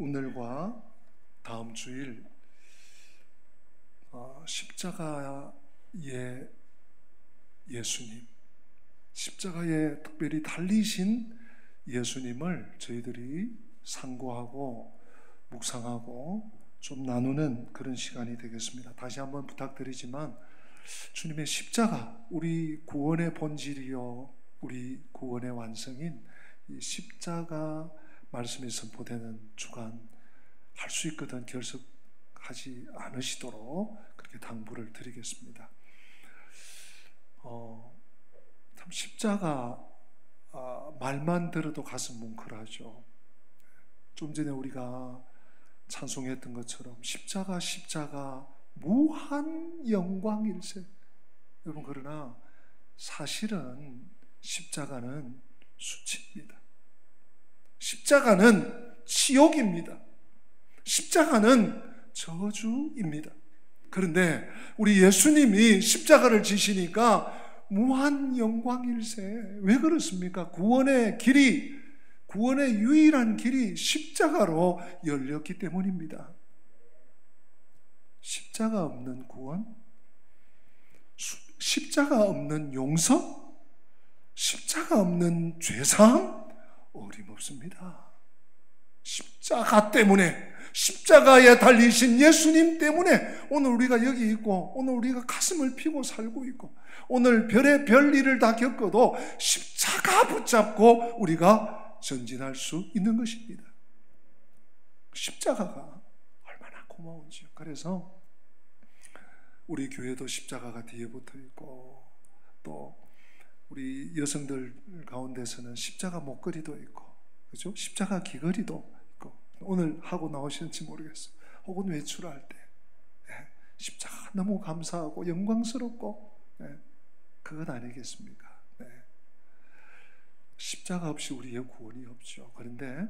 오늘과 다음 주일 십자가의 예수님, 십자가에 특별히 달리신 예수님을 저희들이 상고하고 묵상하고 좀 나누는 그런 시간이 되겠습니다. 다시 한번 부탁드리지만 주님의 십자가, 우리 구원의 본질이요 우리 구원의 완성인 이 십자가 말씀이 선포되는 주간 할 수 있거든 결석하지 않으시도록 그렇게 당부를 드리겠습니다. 참 십자가 말만 들어도 가슴 뭉클하죠. 좀 전에 우리가 찬송했던 것처럼 십자가 무한 영광일세. 여러분, 그러나 사실은 십자가는 수치입니다. 십자가는 치욕입니다. 십자가는 저주입니다. 그런데 우리 예수님이 십자가를 지시니까 무한 영광일세. 왜 그렇습니까? 구원의 길이, 구원의 유일한 길이 십자가로 열렸기 때문입니다. 십자가 없는 구원, 십자가 없는 용서, 십자가 없는 죄사함 어림없습니다. 십자가 때문에, 십자가에 달리신 예수님 때문에 오늘 우리가 여기 있고, 오늘 우리가 가슴을 피고 살고 있고, 오늘 별의 별일을 다 겪어도 십자가 붙잡고 우리가 전진할 수 있는 것입니다. 십자가가 얼마나 고마운지요. 그래서 우리 교회도 십자가가 뒤에 붙어 있고, 또 우리 여성들 가운데서는 십자가 목걸이도 있고, 그죠? 십자가 귀걸이도 있고, 오늘 하고 나오시는지 모르겠어요. 혹은 외출할 때 십자가 너무 감사하고 영광스럽고, 그것 아니겠습니까? 십자가 없이 우리의 구원이 없죠. 그런데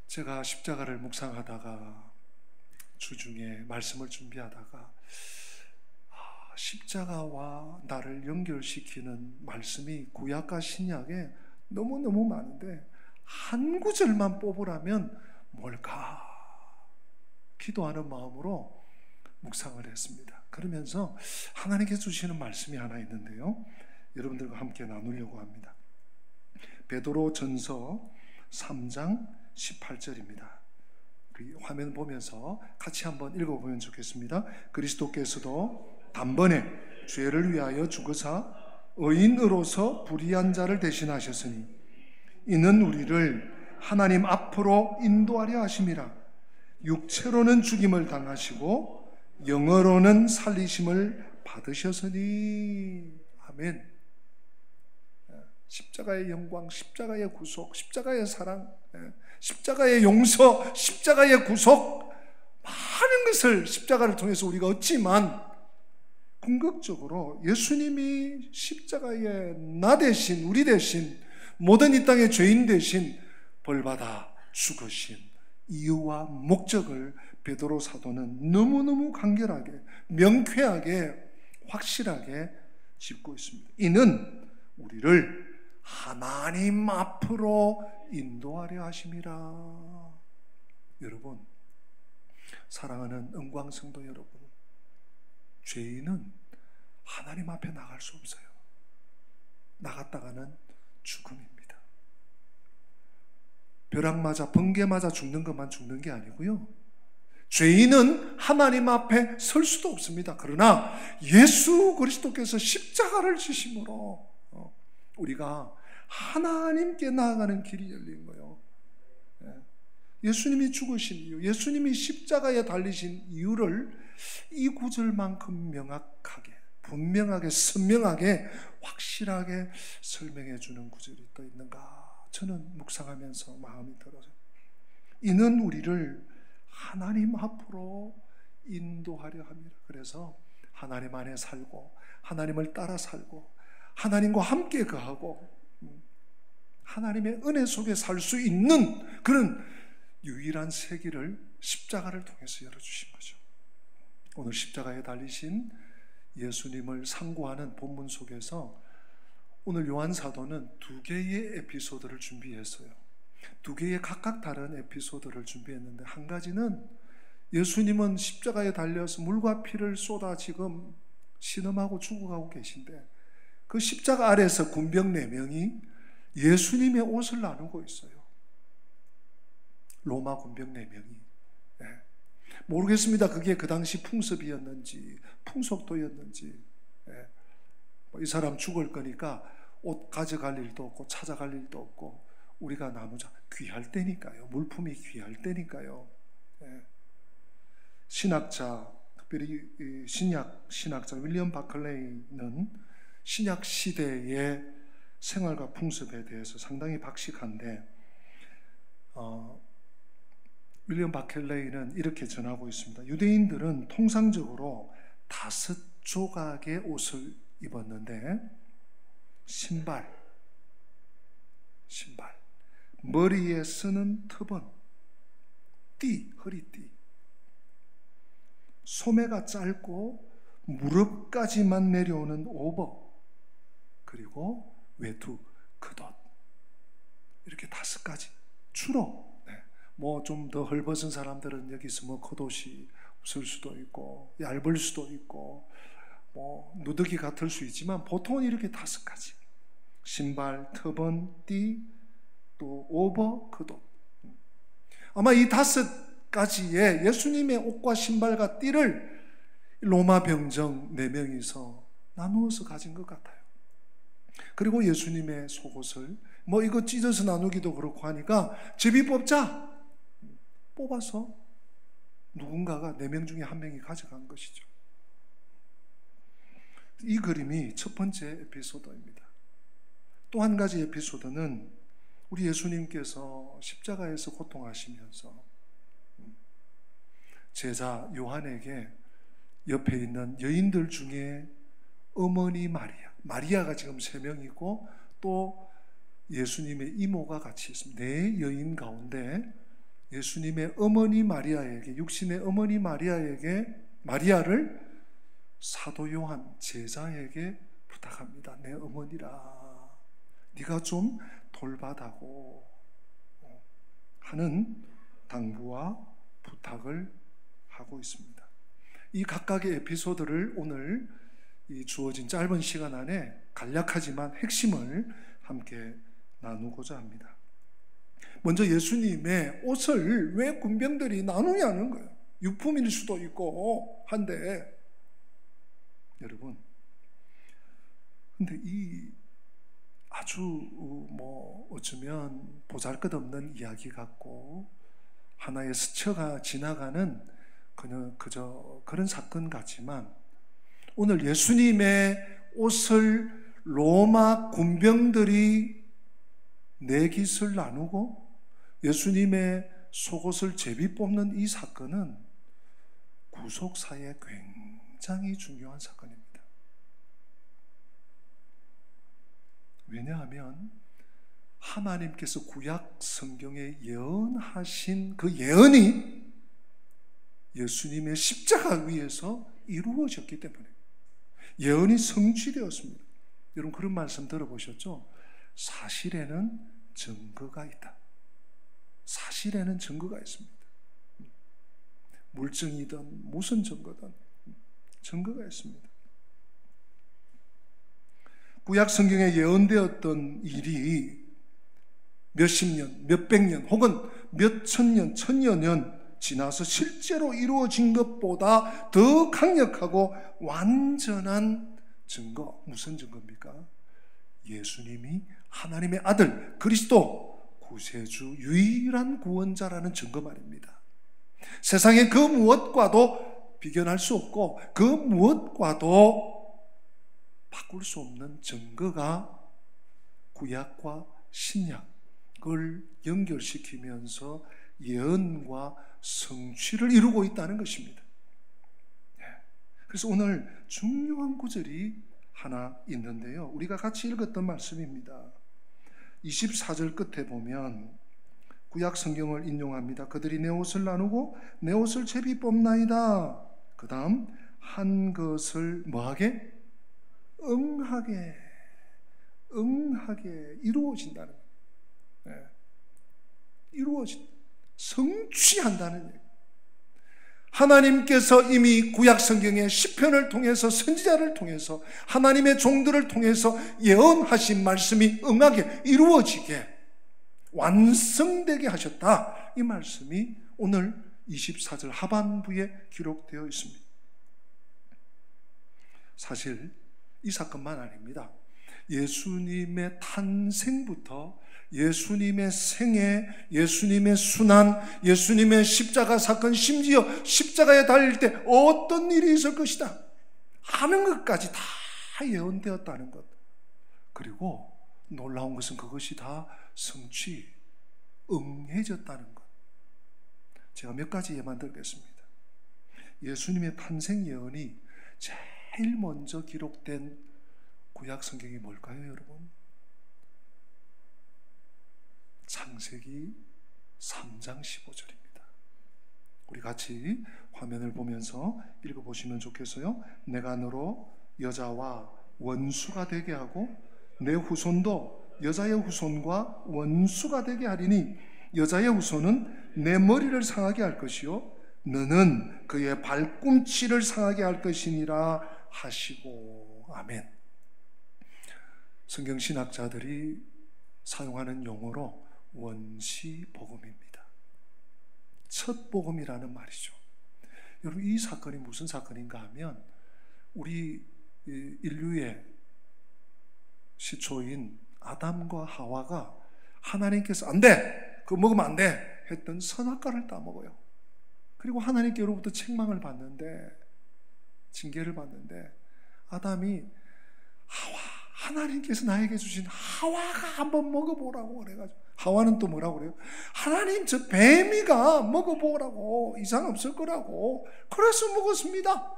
제가 십자가를 묵상하다가 주중에 말씀을 준비하다가 십자가와 나를 연결시키는 말씀이 구약과 신약에 너무너무 많은데 한 구절만 뽑으라면 뭘까? 기도하는 마음으로 묵상을 했습니다. 그러면서 하나님께서 주시는 말씀이 하나 있는데요, 여러분들과 함께 나누려고 합니다. 베드로 전서 3장 18절입니다. 우리 화면 보면서 같이 한번 읽어보면 좋겠습니다. 그리스도께서도 단번에 죄를 위하여 죽으사 의인으로서 불의한 자를 대신하셨으니 이는 우리를 하나님 앞으로 인도하려 하심이라. 육체로는 죽임을 당하시고 영어로는 살리심을 받으셨으니. 아멘. 십자가의 영광, 십자가의 구속, 십자가의 사랑, 십자가의 용서, 십자가의 구속, 많은 것을 십자가를 통해서 우리가 얻지만 궁극적으로 예수님이 십자가에 나 대신, 우리 대신, 모든 이 땅의 죄인 대신 벌받아 죽으신 이유와 목적을 베드로 사도는 너무너무 간결하게, 명쾌하게, 확실하게 짚고 있습니다. 이는 우리를 하나님 앞으로 인도하려 하심이라. 여러분, 사랑하는 은광성도 여러분, 죄인은 하나님 앞에 나갈 수 없어요. 나갔다가는 죽음입니다. 벼락 맞아, 번개 맞아 죽는 것만 죽는 게 아니고요, 죄인은 하나님 앞에 설 수도 없습니다. 그러나 예수 그리스도께서 십자가를 지심으로 우리가 하나님께 나아가는 길이 열린 거예요. 예수님이 죽으신 이유, 예수님이 십자가에 달리신 이유를 이 구절만큼 명확하게, 분명하게, 선명하게, 확실하게 설명해 주는 구절이 또 있는가, 저는 묵상하면서 마음이 들어요. 이는 우리를 하나님 앞으로 인도하려 합니다. 그래서 하나님 안에 살고, 하나님을 따라 살고, 하나님과 함께 거하고, 하나님의 은혜 속에 살 수 있는 그런 유일한 세계를 십자가를 통해서 열어주신 거죠. 오늘 십자가에 달리신 예수님을 상고하는 본문 속에서 오늘 요한 사도는 두 개의 에피소드를 준비했어요. 두 개의 각각 다른 에피소드를 준비했는데, 한 가지는 예수님은 십자가에 달려서 물과 피를 쏟아 지금 신음하고 죽어가고 계신데, 그 십자가 아래에서 군병 4명이 예수님의 옷을 나누고 있어요. 로마 군병 4명이. 네. 모르겠습니다. 그게 그 당시 풍습이었는지 풍속도였는지. 네. 이 사람 죽을 거니까 옷 가져갈 일도 없고 찾아갈 일도 없고 우리가 나누자. 귀할 때니까요. 물품이 귀할 때니까요. 네. 신학자, 특별히 신학자 윌리엄 바클레이는 신약 시대의 생활과 풍습에 대해서 상당히 박식한데, 윌리엄 바클레이는 이렇게 전하고 있습니다. 유대인들은 통상적으로 5조각의 옷을 입었는데, 신발, 머리에 쓰는 터번, 띠, 허리띠, 소매가 짧고 무릎까지만 내려오는 오버, 그리고 외투, 겉옷, 이렇게 5가지. 주로 뭐 좀 더 헐벗은 사람들은 여기서 뭐 겉옷이 없을 수도 있고 얇을 수도 있고 뭐 누더기 같을 수 있지만 보통은 이렇게 5가지. 신발, 터번, 띠, 또 오버, 겉옷. 아마 이 5가지의 예수님의 옷과 신발과 띠를 로마 병정 4명이서 나누어서 가진 것 같아요. 그리고 예수님의 속옷을 뭐 이거 찢어서 나누기도 그렇고 하니까 제비 뽑자. 뽑아서 누군가가 4명 중에 1명이 가져간 것이죠. 이 그림이 첫 번째 에피소드입니다. 또 한 가지 에피소드는 우리 예수님께서 십자가에서 고통하시면서 제자 요한에게 옆에 있는 여인들 중에 어머니 마리아가 지금 3명이고 또 예수님의 이모가 같이 있습니다. 4 여인 가운데 예수님의 어머니 마리아에게, 육신의 어머니 마리아를 사도 요한 제자에게 부탁합니다. 내 어머니라, 네가 좀 돌봐다고 하는 당부와 부탁을 하고 있습니다. 이 각각의 에피소드를 오늘 이 주어진 짧은 시간 안에 간략하지만 핵심을 함께 나누고자 합니다. 먼저 예수님의 옷을 왜 군병들이 나누냐는 거예요. 유품일 수도 있고 한데, 여러분, 근데 이 아주 뭐 어쩌면 보잘것없는 이야기 같고 하나의 스쳐가 지나가는 그저 그런 사건 같지만, 오늘 예수님의 옷을 로마 군병들이 4깃을 나누고 예수님의 속옷을 제비 뽑는 이 사건은 구속사에 굉장히 중요한 사건입니다. 왜냐하면 하나님께서 구약 성경에 예언하신 그 예언이 예수님의 십자가 위에서 이루어졌기 때문에 예언이 성취되었습니다. 여러분 그런 말씀 들어보셨죠? 사실에는 증거가 있다. 사실에는 증거가 있습니다. 물증이든 무슨 증거든 증거가 있습니다. 구약 성경에 예언되었던 일이 몇십 년, 몇백 년 혹은 몇천 년, 천여 년 지나서 실제로 이루어진 것보다 더 강력하고 완전한 증거, 무슨 증거입니까? 예수님이 하나님의 아들 그리스도 구세주 유일한 구원자라는 증거 말입니다. 세상의 그 무엇과도 비견할 수 없고 그 무엇과도 바꿀 수 없는 증거가 구약과 신약을 연결시키면서 예언과 성취를 이루고 있다는 것입니다. 그래서 오늘 중요한 구절이 하나 있는데요. 우리가 같이 읽었던 말씀입니다. 24절 끝에 보면 구약 성경을 인용합니다. 그들이 내 옷을 나누고 내 옷을 제비 뽑나이다. 그 다음 한 것을 뭐하게? 응하게 이루어진다는 거예요. 이루어진다. 성취한다는 얘기. 하나님께서 이미 구약 성경의 시편을 통해서 선지자를 통해서 하나님의 종들을 통해서 예언하신 말씀이 응하게 이루어지게 완성되게 하셨다. 이 말씀이 오늘 24절 하반부에 기록되어 있습니다. 사실 이 사건만 아닙니다. 예수님의 탄생부터 예수님의 생애, 예수님의 순환, 예수님의 십자가 사건, 심지어 십자가에 달릴 때 어떤 일이 있을 것이다 하는 것까지 다 예언되었다는 것. 그리고 놀라운 것은 그것이 다 성취, 응해졌다는 것. 제가 몇 가지 예만 들겠습니다. 예수님의 탄생 예언이 제일 먼저 기록된 구약 성경이 뭘까요, 여러분? 창세기 3장 15절입니다. 우리 같이 화면을 보면서 읽어보시면 좋겠어요. 내가 너로 여자와 원수가 되게 하고 내 후손도 여자의 후손과 원수가 되게 하리니 여자의 후손은 내 머리를 상하게 할 것이요 너는 그의 발꿈치를 상하게 할 것이니라 하시고. 아멘. 성경신학자들이 사용하는 용어로 원시복음입니다. 첫 복음이라는 말이죠. 여러분, 이 사건이 무슨 사건인가 하면 우리 인류의 시초인 아담과 하와가 하나님께서 안 돼! 그거 먹으면 안 돼! 했던 선악과를 따먹어요. 그리고 하나님께로부터 책망을 받는데, 징계를 받는데 아담이 하나님께서 나에게 주신 하와가 한번 먹어보라고 그래가지고, 하와는 또 뭐라고 그래요? 하나님 저 뱀이가 먹어보라고, 이상 없을 거라고, 그래서 먹었습니다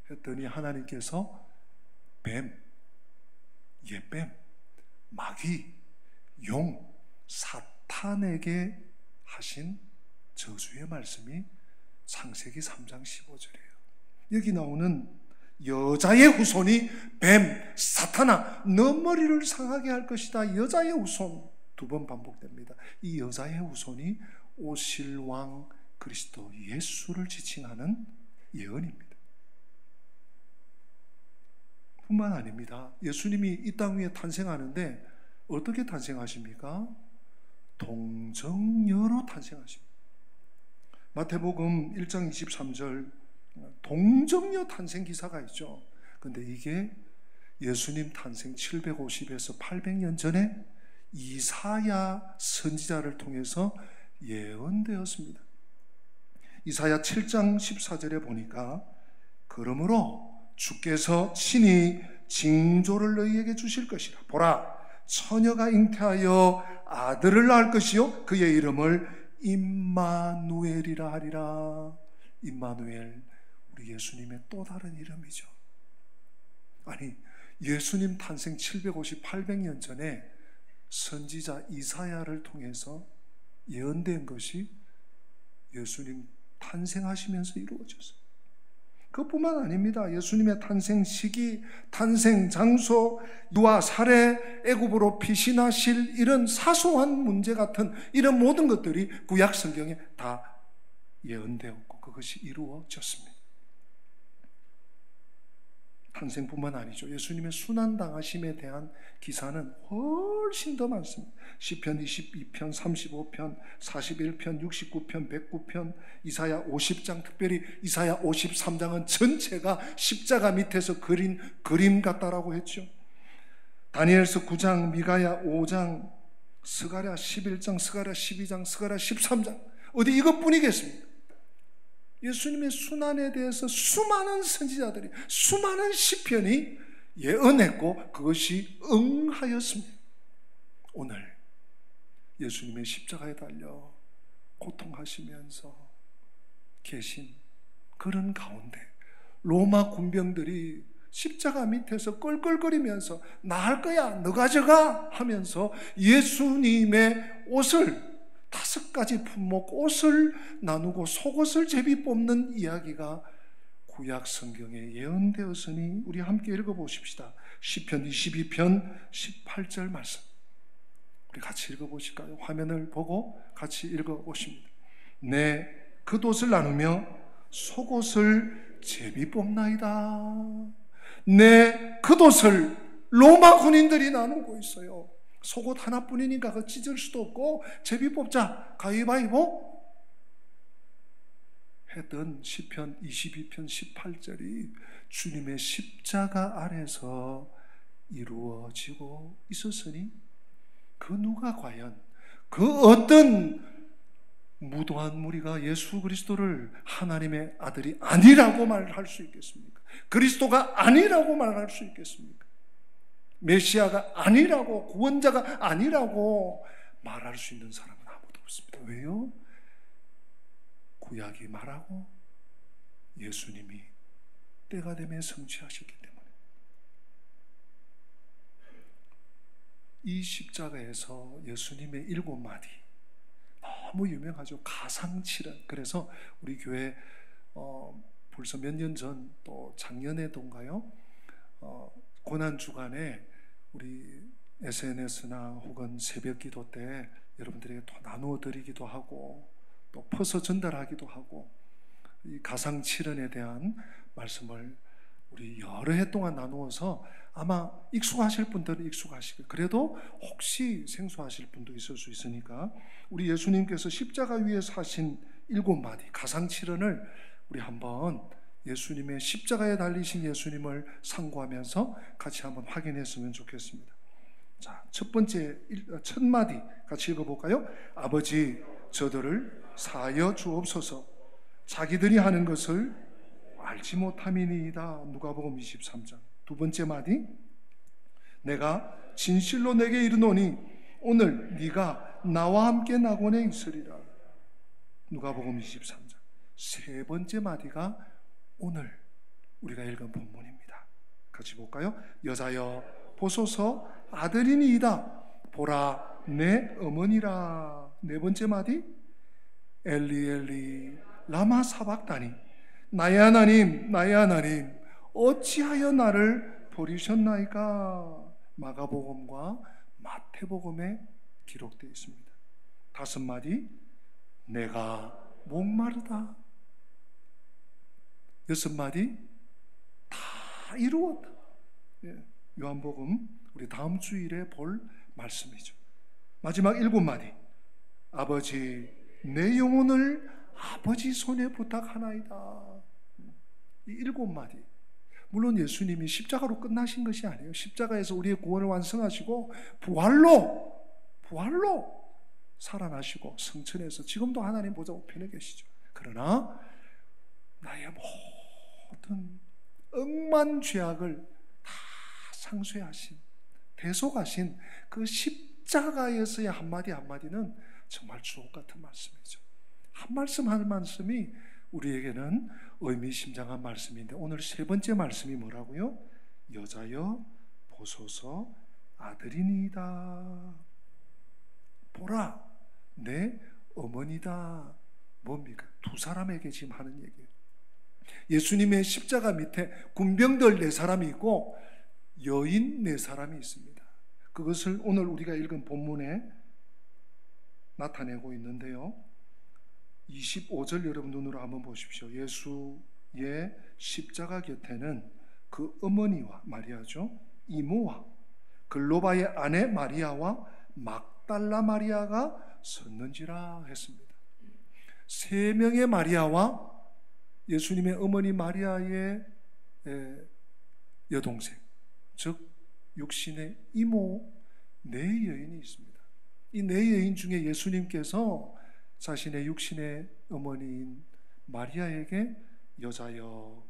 했더니 하나님께서 뱀, 옛뱀, 마귀, 용, 사탄에게 하신 저주의 말씀이 창세기 3장 15절이에요. 여기 나오는 여자의 후손이 뱀, 사탄아, 너 머리를 상하게 할 것이다. 여자의 후손 두 번 반복됩니다. 이 여자의 후손이 오실 왕 그리스도 예수를 지칭하는 예언입니다. 뿐만 아닙니다. 예수님이 이 땅 위에 탄생하는데 어떻게 탄생하십니까? 동정녀로 탄생하십니다. 마태복음 1장 23절 동정녀 탄생 기사가 있죠. 근데 이게 예수님 탄생 750에서 800년 전에 이사야 선지자를 통해서 예언되었습니다. 이사야 7장 14절에 보니까 그러므로 주께서 친히 징조를 너희에게 주실 것이라. 보라, 처녀가 잉태하여 아들을 낳을 것이요 그의 이름을 임마누엘이라 하리라. 임마누엘, 우리 예수님의 또 다른 이름이죠. 아니, 예수님 탄생 750, 800년 전에 선지자 이사야를 통해서 예언된 것이 예수님 탄생하시면서 이루어졌어요. 그것뿐만 아닙니다. 예수님의 탄생 시기, 탄생 장소, 유아, 살해, 애굽으로 피신하실 이런 사소한 문제 같은 이런 모든 것들이 구약 성경에 다 예언되었고 그것이 이루어졌습니다. 탄생뿐만 아니죠. 예수님의 순환당하심에 대한 기사는 훨씬 더 많습니다. 시편 22편, 35편, 41편, 69편, 109편, 이사야 50장, 특별히 이사야 53장은 전체가 십자가 밑에서 그린 그림 같다라고 했죠. 다니엘서 9장, 미가야 5장, 스가랴 11장, 스가랴 12장, 스가랴 13장, 어디 이것뿐이겠습니까? 예수님의 순환에 대해서 수많은 선지자들이, 수많은 시편이 예언했고 그것이 응하였습니다. 오늘 예수님의 십자가에 달려 고통하시면서 계신 그런 가운데 로마 군병들이 십자가 밑에서 껄껄거리면서 나 할 거야, 너 가져가 하면서 예수님의 옷을 5가지 품목 옷을 나누고 속옷을 제비 뽑는 이야기가 구약 성경에 예언되었으니 우리 함께 읽어보십시다. 시편 22편 18절 말씀 우리 같이 읽어보실까요? 화면을 보고 같이 읽어보십니다. 내 겉옷을 나누며 속옷을 제비 뽑나이다. 내 겉옷을 로마 군인들이 나누고 있어요. 속옷 하나뿐이니까 그거 찢을 수도 없고 제비 뽑자, 가위바위보 했던 시편 22편 18절이 주님의 십자가 아래서 이루어지고 있었으니 그 누가 과연 그 어떤 무도한 무리가 예수 그리스도를 하나님의 아들이 아니라고 말할 수 있겠습니까? 그리스도가 아니라고 말할 수 있겠습니까? 메시아가 아니라고, 구원자가 아니라고 말할 수 있는 사람은 아무도 없습니다. 왜요? 구약이 말하고 예수님이 때가 되면 성취하셨기 때문에. 이 십자가에서 예수님의 7마디 너무 유명하죠. 가상칠언. 그래서 우리 교회 벌써 몇 년 전, 또 작년에도인가요? 고난주간에 우리 SNS나 혹은 새벽기도 때 여러분들에게 또 나누어 드리기도 하고 또 퍼서 전달하기도 하고 이 가상칠언에 대한 말씀을 우리 여러 해 동안 나누어서 아마 익숙하실 분들은 익숙하시고 그래도 혹시 생소하실 분도 있을 수 있으니까 우리 예수님께서 십자가 위에서 하신 7마디 가상칠언을 우리 한번 예수님의 십자가에 달리신 예수님을 상고하면서 같이 한번 확인했으면 좋겠습니다. 자, 첫 마디 같이 읽어볼까요? 아버지, 저들을 사하여 주옵소서. 자기들이 하는 것을 알지 못함이니이다. 누가복음 23장. 두 번째 마디, 내가 진실로 내게 이르노니 오늘 네가 나와 함께 낙원에 있으리라. 누가복음 23장. 세 번째 마디가 오늘 우리가 읽은 본문입니다. 같이 볼까요? 여자여 보소서 아들이니이다. 보라 내 어머니라. 네 번째 마디, 엘리 엘리 라마 사박다니. 나의 하나님 나의 하나님 어찌하여 나를 버리셨나이까. 마가복음과 마태복음에 기록되어 있습니다. 다섯 마디, 내가 목마르다. 여섯 마디, 다 이루었다. 요한복음 우리 다음 주일에 볼 말씀이죠. 마지막 7마디, 아버지 내 영혼을 아버지 손에 부탁하나이다. 이 7마디, 물론 예수님이 십자가로 끝나신 것이 아니에요. 십자가에서 우리의 구원을 완성하시고 부활로 살아나시고 성천에서 지금도 하나님 보좌 우편에 계시죠. 그러나 나의 모든 억만 죄악을 다 상쇄하신, 대속하신 그 십자가에서의 한마디 한마디는 정말 주옥 같은 말씀이죠. 한 말씀 한 말씀이 우리에게는 의미심장한 말씀인데 오늘 세 번째 말씀이 뭐라고요? 여자여 보소서 아들이니이다. 보라 내 어머니다. 뭡니까? 두 사람에게 지금 하는 얘기예요. 예수님의 십자가 밑에 군병들 4사람이 있고 여인 4사람이 있습니다. 그것을 오늘 우리가 읽은 본문에 나타내고 있는데요. 25절 여러분 눈으로 한번 보십시오. 예수의 십자가 곁에는 그 어머니와 마리아죠, 이모와 글로바의 아내 마리아와 막달라 마리아가 섰는지라 했습니다. 3명의 마리아와 예수님의 어머니 마리아의 여동생, 즉 육신의 이모 4여인이 있습니다. 이 4여인 중에 예수님께서 자신의 육신의 어머니인 마리아에게 여자여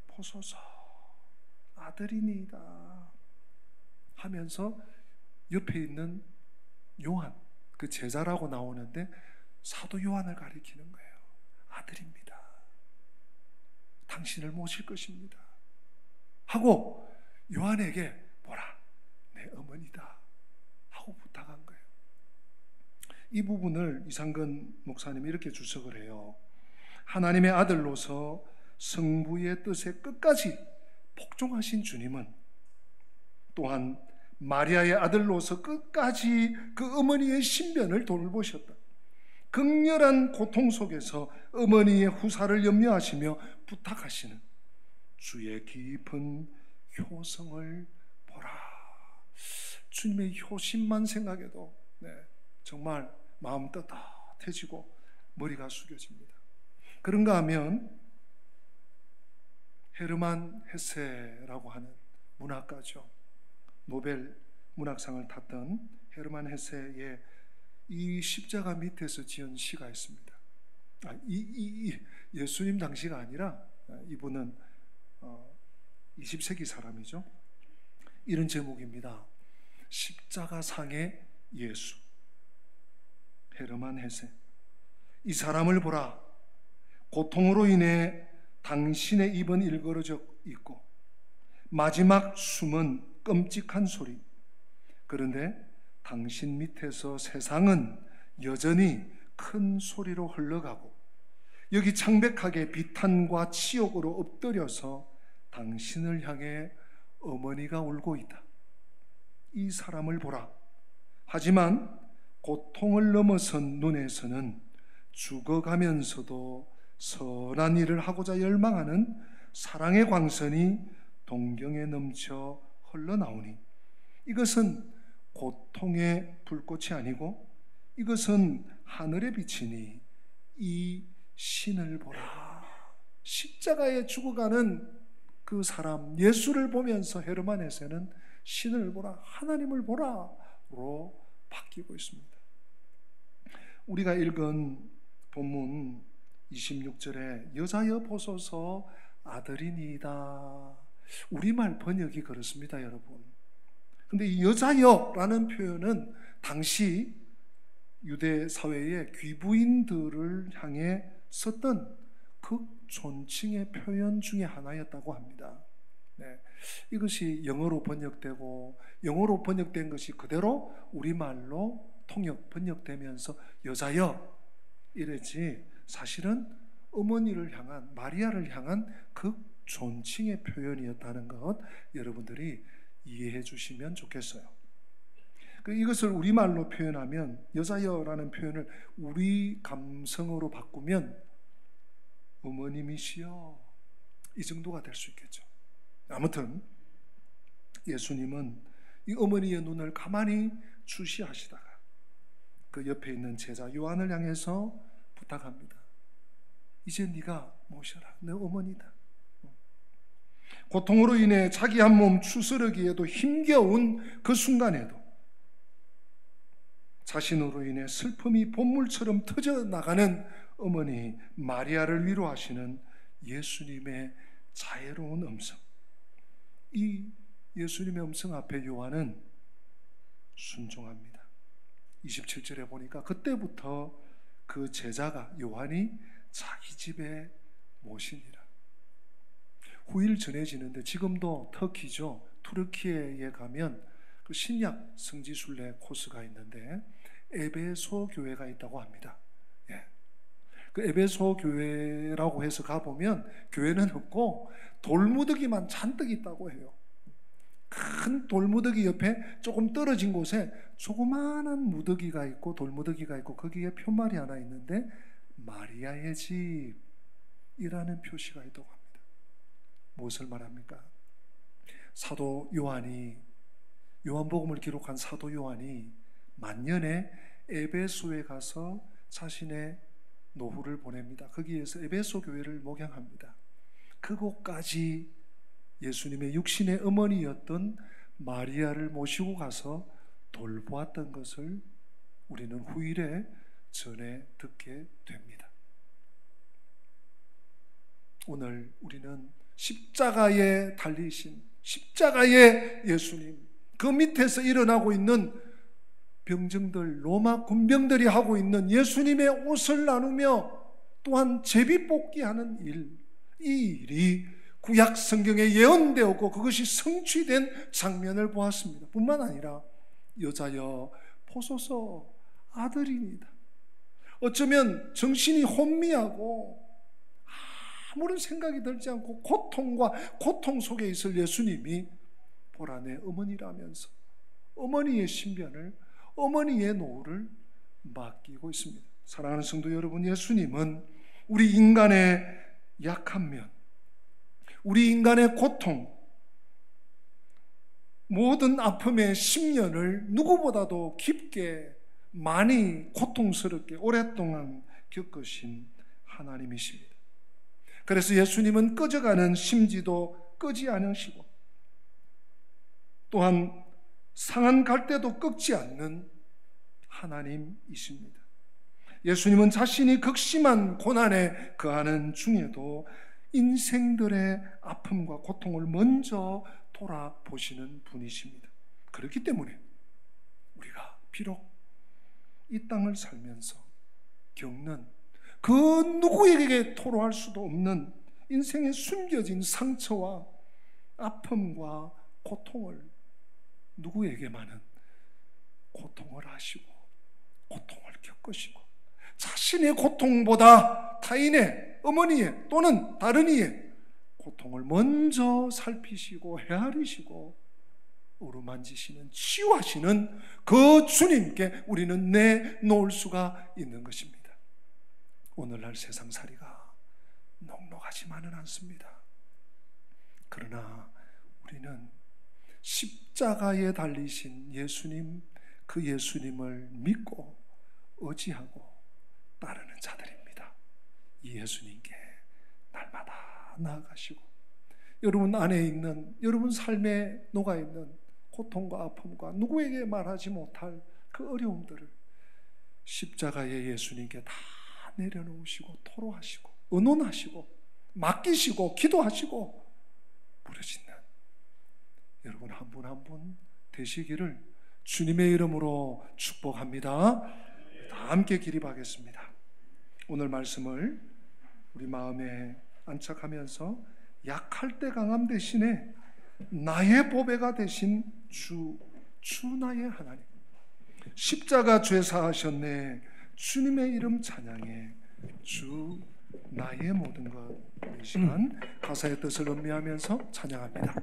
보소서 아들이니이다 하면서 옆에 있는 요한, 그 제자라고 나오는데 사도 요한을 가리키는 거예요. 아들입니다. 당신을 모실 것입니다 하고 요한에게 보라 내 어머니다 하고 부탁한 거예요. 이 부분을 이상근 목사님이 이렇게 주석을 해요. 하나님의 아들로서 성부의 뜻에 끝까지 복종하신 주님은 또한 마리아의 아들로서 끝까지 그 어머니의 신변을 돌보셨다. 극렬한 고통 속에서 어머니의 후사를 염려하시며 부탁하시는 주의 깊은 효성을 보라. 주님의 효심만 생각해도 정말 마음 따뜻해지고 머리가 숙여집니다. 그런가 하면 헤르만 헤세라고 하는 문학가죠. 노벨 문학상을 탔던 헤르만 헤세의 이 십자가 밑에서 지은 시가 있습니다. 예수님 당시가 아니라 이분은 20세기 사람이죠. 이런 제목입니다. 십자가 상의 예수. 헤르만 헤세. 이 사람을 보라. 고통으로 인해 당신의 입은 일그러져 있고 마지막 숨은 끔찍한 소리. 그런데 당신 밑에서 세상은 여전히 큰 소리로 흘러가고 여기 창백하게 비탄과 치욕으로 엎드려서 당신을 향해 어머니가 울고 있다. 이 사람을 보라. 하지만 고통을 넘어선 눈에서는 죽어가면서도 선한 일을 하고자 열망하는 사랑의 광선이 동경에 넘쳐 흘러나오니 이것은 고통의 불꽃이 아니고 이것은 하늘의 빛이니 이 신을 보라. 십자가에 죽어가는 그 사람 예수를 보면서 헤르만 헤세는 신을 보라, 하나님을 보라로 바뀌고 있습니다. 우리가 읽은 본문 26절에 여자여 보소서 아들이니이다. 우리말 번역이 그렇습니다, 여러분. 근데 이 여자여라는 표현은 당시 유대 사회의 귀부인들을 향해 썼던 극존칭의 표현 중에 하나였다고 합니다. 이것이 영어로 번역되고 영어로 번역된 것이 그대로 우리말로 통역 번역되면서 여자여 이랬지 사실은 어머니를 향한 마리아를 향한 극존칭의 표현이었다는 것 여러분들이 이해해 주시면 좋겠어요. 이것을 우리말로 표현하면 여자여라는 표현을 우리 감성으로 바꾸면 어머님이시여 이 정도가 될 수 있겠죠. 아무튼 예수님은 이 어머니의 눈을 가만히 주시하시다가 그 옆에 있는 제자 요한을 향해서 부탁합니다. 이제 네가 모셔라. 내 어머니다. 고통으로 인해 자기 한 몸 추스르기에도 힘겨운 그 순간에도 자신으로 인해 슬픔이 본물처럼 터져나가는 어머니 마리아를 위로하시는 예수님의 자애로운 음성. 이 예수님의 음성 앞에 요한은 순종합니다. 27절에 보니까 그때부터 그 제자가 요한이 자기 집에 모시니라. 후일 전해지는데 지금도 터키죠. 투르키예에 가면 그 신약 성지순례 코스가 있는데 에베소 교회가 있다고 합니다. 그 에베소 교회라고 해서 가보면 교회는 없고 돌무더기만 잔뜩 있다고 해요. 큰 돌무더기 옆에 조금 떨어진 곳에 조그마한 무더기가 있고 돌무더기가 있고 거기에 표말이 하나 있는데 마리아의 집이라는 표시가 있다고 합니다. 무엇을 말합니까? 사도 요한이 요한복음을 기록한 사도 요한이 만년에 에베소에 가서 자신의 노후를 보냅니다. 거기에서 에베소 교회를 목양합니다. 그곳까지 예수님의 육신의 어머니였던 마리아를 모시고 가서 돌보았던 것을 우리는 후일에 전해 듣게 됩니다. 오늘 우리는 십자가에 달리신 십자가의 예수님, 그 밑에서 일어나고 있는 병정들, 로마 군병들이 하고 있는 예수님의 옷을 나누며 또한 제비뽑기하는 일, 이 일이 구약 성경에 예언되었고 그것이 성취된 장면을 보았습니다. 뿐만 아니라 여자여 보소서 아들이니다. 어쩌면 정신이 혼미하고 아무런 생각이 들지 않고 고통과 고통 속에 있을 예수님이 보라 내 어머니라면서 어머니의 신변을, 어머니의 노후를 맡기고 있습니다. 사랑하는 성도 여러분, 예수님은 우리 인간의 약한 면, 우리 인간의 고통, 모든 아픔의 심연을 누구보다도 깊게, 많이 고통스럽게 오랫동안 겪으신 하나님이십니다. 그래서 예수님은 꺼져가는 심지도 끄지 않으시고, 또한 상한 갈대도 꺾지 않는 하나님이십니다. 예수님은 자신이 극심한 고난에 거하는 중에도 인생들의 아픔과 고통을 먼저 돌아보시는 분이십니다. 그렇기 때문에 우리가 비록 이 땅을 살면서 겪는 그 누구에게 토로할 수도 없는 인생에 숨겨진 상처와 아픔과 고통을 누구에게만은 고통을 하시고 고통을 겪으시고 자신의 고통보다 타인의, 어머니의 또는 다른 이의 고통을 먼저 살피시고 헤아리시고 어루만지시는, 치유하시는 그 주님께 우리는 내놓을 수가 있는 것입니다. 오늘날 세상살이가 녹록하지만은 않습니다. 그러나 우리는 십자가에 달리신 예수님, 그 예수님을 믿고 의지하고 따르는 자들입니다. 이 예수님께 날마다 나아가시고 여러분 안에 있는, 여러분 삶에 녹아있는 고통과 아픔과 누구에게 말하지 못할 그 어려움들을 십자가의 예수님께 다 내려놓으시고 토로하시고 의논하시고 맡기시고 기도하시고 부르짖는 여러분 한 분 한 분 되시기를 주님의 이름으로 축복합니다. 다 함께 기립하겠습니다. 오늘 말씀을 우리 마음에 안착하면서 약할 때 강함 대신에 나의 보배가 되신 주 나의 하나님, 십자가 죄 사하셨네, 주님의 이름 찬양해, 주 나의 모든 것. 이 시간 가사의 뜻을 음미하면서 찬양합니다.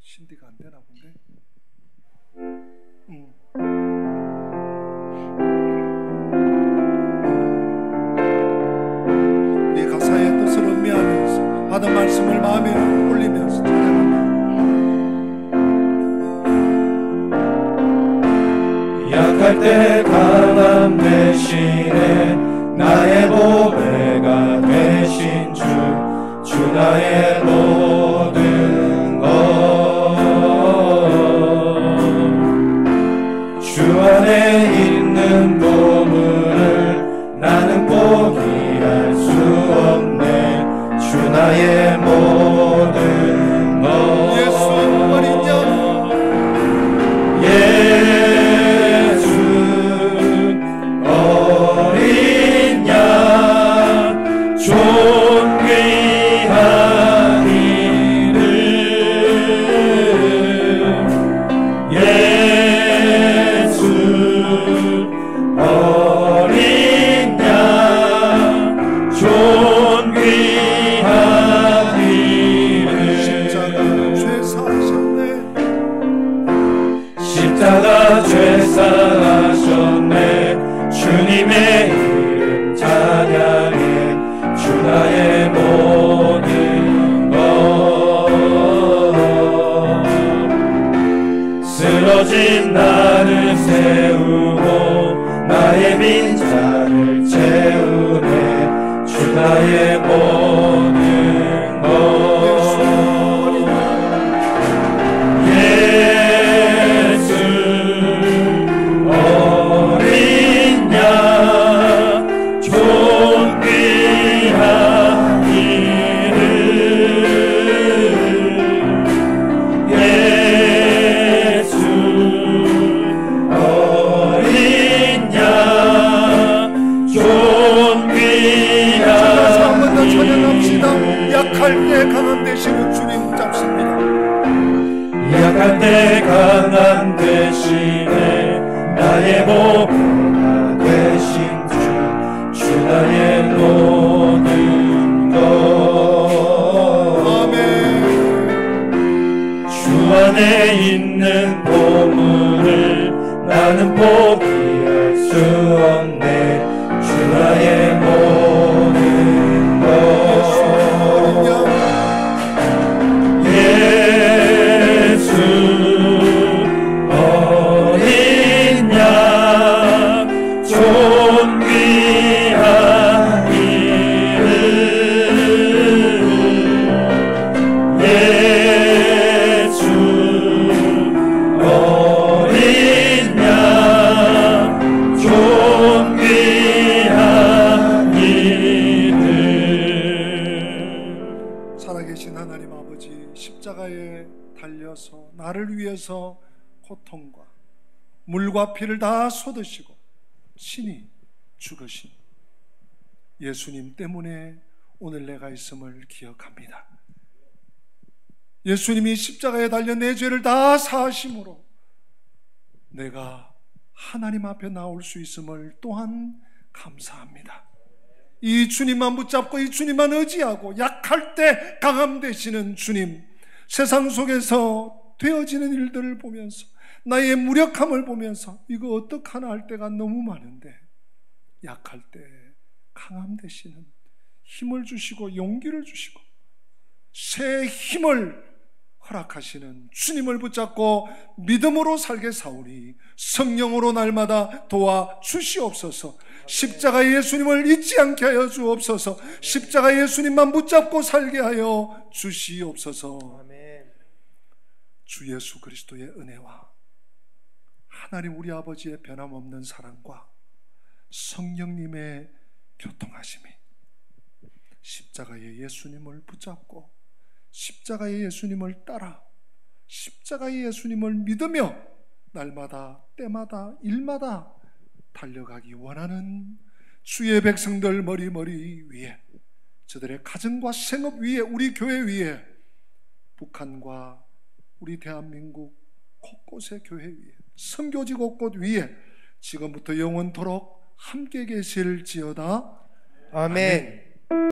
신디가 안 되나 본데. 우리 가사의 뜻을 음미하면서 받은 말씀을 마음에 올리면서 약할 때 강함 대신에 나의 보배가 되신 주 나의 모든 것. 주 안에 있는 보물을 나는 포기할 수 없네. 주 나의 모든 것. 예수 어린 양, 예수 어린 양 존귀한 이름. 예수 어린 양 존귀한 이름. 십자가 죄 사하셨네. 주님의 이름 찬양해. 주 나의 모든 것. 쓰러진 나를 세우고 나의 빈자를 채우네. 주 나의 모든 것. 예수 어린 양 존귀한 이름. 예수 어린 양 존귀한 한번 더 찬양합시다. 약할 때 강함 되시는 주님, 보배가 되신 주 나의 모든 것 아멘. 주 안에 있는 보물을 나는 포기할 수 없네. 주 나의 모든 것 예수 어린 양 존귀한 이름 예수 어린 양 존귀한 이름. 살아계신 하나님 아버지, 십자가에 달려서 나를 위해서 고통과 물과 피를 다 쏟으시고 신이 죽으신 예수님 때문에 오늘 내가 있음을 기억합니다. 예수님이 십자가에 달려 내 죄를 다 사하심으로 내가 하나님 앞에 나올 수 있음을 또한 감사합니다. 이 주님만 붙잡고 이 주님만 의지하고 약할 때 강함 되시는 주님, 세상 속에서 되어지는 일들을 보면서 나의 무력함을 보면서 이거 어떡하나 할 때가 너무 많은데 약할 때 강함 되시는 힘을 주시고 용기를 주시고 새 힘을 허락하시는 주님을 붙잡고 믿음으로 살게 사오니 성령으로 날마다 도와 주시옵소서. 십자가 예수님을 잊지 않게 하여 주옵소서. 십자가 예수님만 붙잡고 살게 하여 주시옵소서. 주 예수 그리스도의 은혜와 하나님 우리 아버지의 변함없는 사랑과 성령님의 교통하심이 십자가의 예수님을 붙잡고 십자가의 예수님을 따라 십자가의 예수님을 믿으며 날마다 때마다 일마다 달려가기 원하는 주의 백성들 머리 위에, 저들의 가정과 생업 위에, 우리 교회 위에, 북한과 우리 대한민국 곳곳의 교회 위에, 선교지 곳곳 위에 지금부터 영원토록 함께 계실지어다. 아멘.